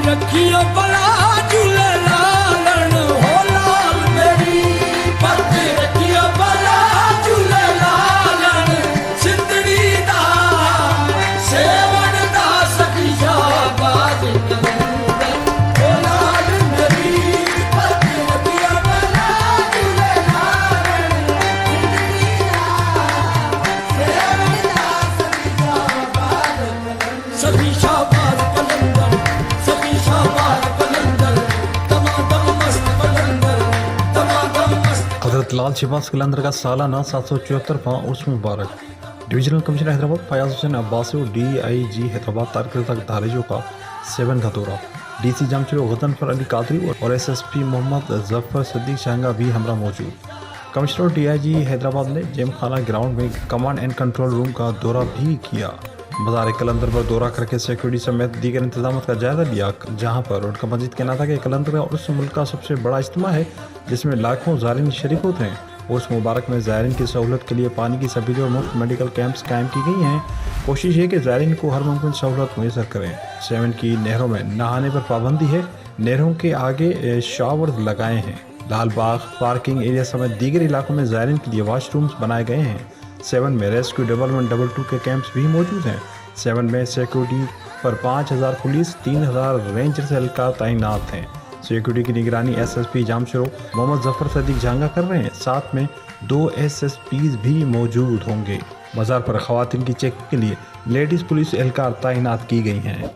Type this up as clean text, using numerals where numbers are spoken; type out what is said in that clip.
रखियो भला झूलेलाल हो लाल मेरी पत रखियो भला झूलेलाल सिंधड़ी दा सेवण दा सखी शाबाश हो लाल मेरी पत रखियो भला झूलेलाल सिंधड़ी दा सेवण दा सखी शाबाश कलंदर सखी शाबाश कलंदर दमादम मस्त कलंदर दमादम मस्त हजरत लाल शहबाज कलंदर का सालाना 774वां उर्स मुबारक। डिविजनल कमिश्नर हैदराबाद फयाज हुसैन अब्बासी और DIG हैदराबाद तारक धारेजों का 7 का दौरा। DC जामचलो गजनफर अली कादरी और SSP मोहम्मद जफर सदीक शाहंगा भी हमरा मौजूद। कमिश्नर और DIG हैदराबाद ने जेम खाना ग्राउंड में कमांड एंड कंट्रोल रूम का दौरा भी किया। बाजार कलंदर पर दौरा करके सिक्योरिटी समेत दीगर इंतजाम का जायजा लिया, जहां पर उनका मजीद कहना था कि कलंदर का उर्स मुल्क का सबसे बड़ा इज्तिमा है जिसमें लाखों ज़ायरीन शरीक होते हैं। उर्स मुबारक में ज़ायरीन की सहूलत के लिए पानी की सब्सिडी और मुफ्त मेडिकल कैंप्स कायम की गई हैं। कोशिश है कि ज़ायरीन को हर मुमकिन सहूलत मुयसर करें। 7 की नहरों में नहाने पर पाबंदी है, नहरों के आगे शावर लगाए हैं। लाल बाग पार्किंग एरिया समेत दीगर इलाकों में ज़ायरीन के लिए वाशरूम्स बनाए गए हैं। 7 में रेस्क्यू डेवलपमेंट 22 के कैंप्स भी मौजूद हैं। 7 में सिक्योरिटी पर 5000 पुलिस 3000 रेंजर्स एहलकार तैनात हैं। सिक्योरिटी की निगरानी SSP जामशरो मोहम्मद जफर सदीक जांगा कर रहे हैं। साथ में 2 SSPs भी मौजूद होंगे। बाजार पर खवातीन की चेकिंग के लिए लेडीज पुलिस एहलकार तैनात की गई हैं।